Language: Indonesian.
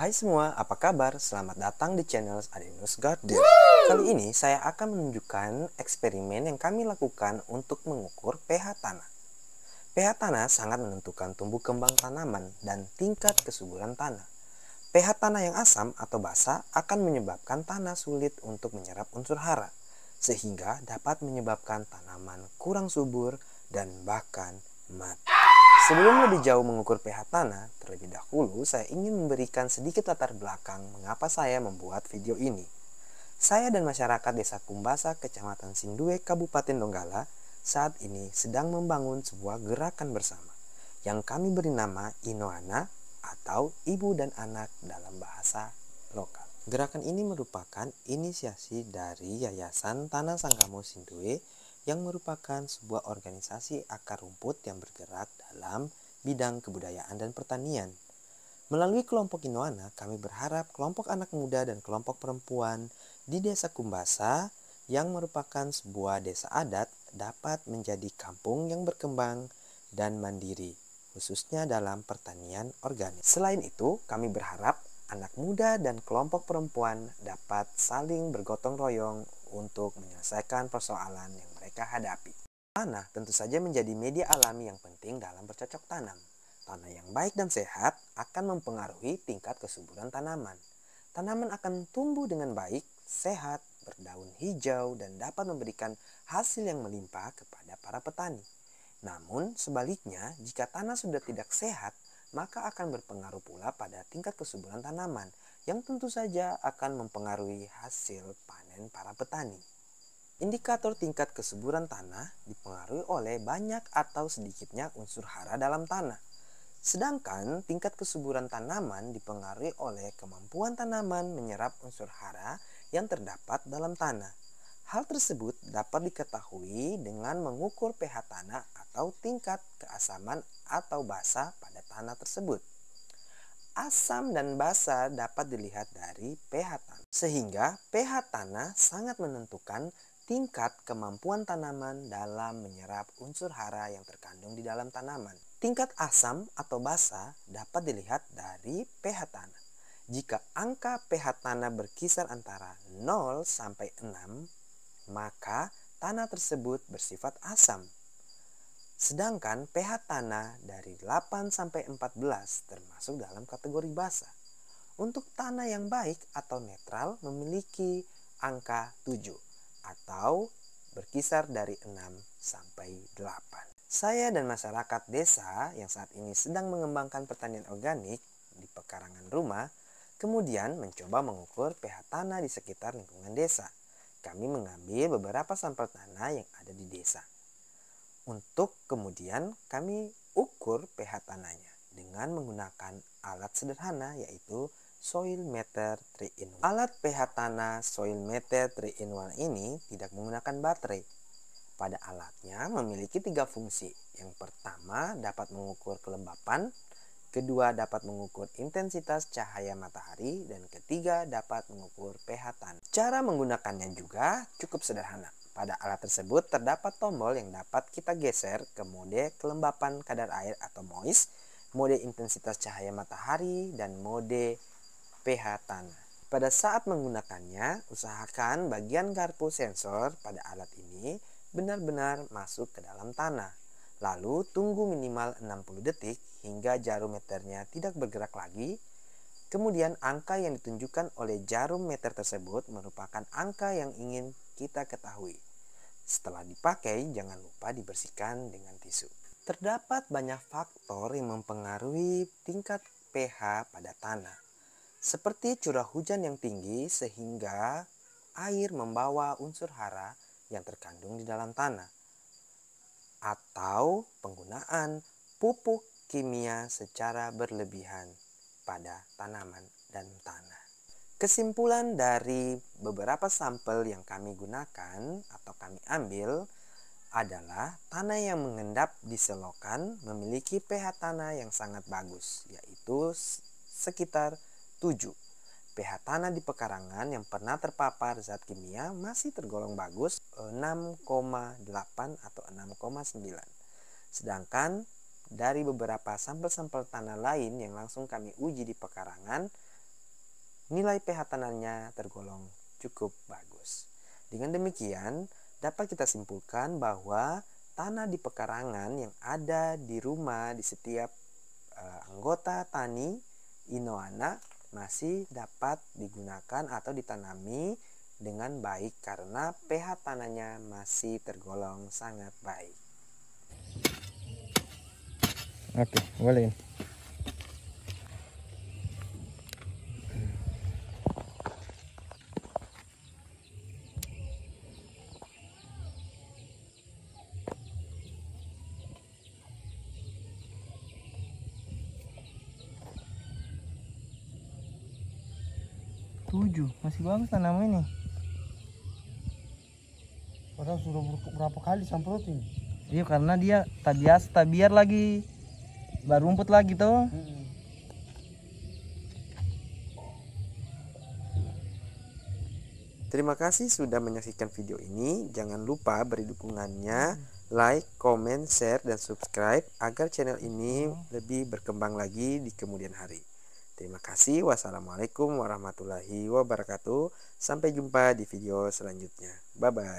Hai semua, apa kabar? Selamat datang di channel Adenus Garden. Kali ini saya akan menunjukkan eksperimen yang kami lakukan untuk mengukur pH tanah. pH tanah sangat menentukan tumbuh kembang tanaman dan tingkat kesuburan tanah. pH tanah yang asam atau basa akan menyebabkan tanah sulit untuk menyerap unsur hara, sehingga dapat menyebabkan tanaman kurang subur dan bahkan mati. Sebelum lebih jauh mengukur pH tanah, terlebih dahulu saya ingin memberikan sedikit latar belakang mengapa saya membuat video ini. Saya dan masyarakat Desa Kumbasa, Kecamatan Sindue, Kabupaten Donggala, saat ini sedang membangun sebuah gerakan bersama, yang kami beri nama Inoana atau Ibu dan Anak dalam bahasa lokal. Gerakan ini merupakan inisiasi dari Yayasan Tanah Sanggamu Sindue yang merupakan sebuah organisasi akar rumput yang bergerak dalam bidang kebudayaan dan pertanian. Melalui kelompok Inoana, kami berharap kelompok anak muda dan kelompok perempuan di Desa Kumbasa yang merupakan sebuah desa adat dapat menjadi kampung yang berkembang dan mandiri, khususnya dalam pertanian organik. Selain itu, kami berharap anak muda dan kelompok perempuan dapat saling bergotong royong untuk menyelesaikan persoalan yang mereka hadapi. Tanah tentu saja menjadi media alami yang penting dalam bercocok tanam. Tanah yang baik dan sehat akan mempengaruhi tingkat kesuburan tanaman. Tanaman akan tumbuh dengan baik, sehat, berdaun hijau, dan dapat memberikan hasil yang melimpah kepada para petani. Namun, sebaliknya, jika tanah sudah tidak sehat, maka akan berpengaruh pula pada tingkat kesuburan tanaman, yang tentu saja akan mempengaruhi hasil panen para petani. Indikator tingkat kesuburan tanah dipengaruhi oleh banyak atau sedikitnya unsur hara dalam tanah. Sedangkan tingkat kesuburan tanaman dipengaruhi oleh kemampuan tanaman menyerap unsur hara yang terdapat dalam tanah. Hal tersebut dapat diketahui dengan mengukur pH tanah atau tingkat keasaman atau basa pada tanah tersebut. Asam dan basa dapat dilihat dari pH tanah, sehingga pH tanah sangat menentukan tingkat kemampuan tanaman dalam menyerap unsur hara yang terkandung di dalam tanaman. Tingkat asam atau basa dapat dilihat dari pH tanah. Jika angka pH tanah berkisar antara 0 sampai 6, maka tanah tersebut bersifat asam. Sedangkan pH tanah dari 8 sampai 14 termasuk dalam kategori basa. Untuk tanah yang baik atau netral memiliki angka 7 atau berkisar dari 6 sampai 8. Saya dan masyarakat desa yang saat ini sedang mengembangkan pertanian organik di pekarangan rumah, kemudian mencoba mengukur pH tanah di sekitar lingkungan desa. Kami mengambil beberapa sampel tanah yang ada di desa. Untuk kemudian kami ukur pH tanahnya dengan menggunakan alat sederhana yaitu Soil Meter 3-in-1. Alat pH tanah Soil Meter 3-in-1 ini tidak menggunakan baterai. Pada alatnya memiliki 3 fungsi. Yang pertama dapat mengukur kelembapan, kedua dapat mengukur intensitas cahaya matahari, dan ketiga dapat mengukur pH tanah. Cara menggunakannya juga cukup sederhana. Pada alat tersebut terdapat tombol yang dapat kita geser ke mode kelembapan kadar air atau moist, mode intensitas cahaya matahari, dan mode pH tanah. Pada saat menggunakannya, usahakan bagian garpu sensor pada alat ini benar-benar masuk ke dalam tanah. Lalu tunggu minimal 60 detik hingga jarum meternya tidak bergerak lagi. Kemudian angka yang ditunjukkan oleh jarum meter tersebut merupakan angka yang ingin kita ketahui. Setelah dipakai, jangan lupa dibersihkan dengan tisu. Terdapat banyak faktor yang mempengaruhi tingkat pH pada tanah. Seperti curah hujan yang tinggi sehingga air membawa unsur hara yang terkandung di dalam tanah. Atau penggunaan pupuk kimia secara berlebihan pada tanaman dan tanah. Kesimpulan dari beberapa sampel yang kami gunakan atau kami ambil adalah tanah yang mengendap di selokan memiliki pH tanah yang sangat bagus, yaitu sekitar 7. pH tanah di pekarangan yang pernah terpapar zat kimia masih tergolong bagus 6,8 atau 6,9. Sedangkan dari beberapa sampel-sampel tanah lain yang langsung kami uji di pekarangan nilai pH tanahnya tergolong cukup bagus. Dengan demikian, dapat kita simpulkan bahwa tanah di pekarangan yang ada di rumah di setiap anggota tani Inoana masih dapat digunakan atau ditanami dengan baik karena pH tanahnya masih tergolong sangat baik. Oke, boleh. Tujuh, masih bagus tanaman ini. Padahal sudah berapa kali semprotin. Iya, karena dia tak biasa, tak biar lagi barumput lagi tuh. Terima kasih sudah menyaksikan video ini. Jangan lupa beri dukungannya, like, comment, share, dan subscribe agar channel ini lebih berkembang lagi di kemudian hari. Terima kasih. Wassalamualaikum warahmatullahi wabarakatuh. Sampai jumpa di video selanjutnya. Bye-bye.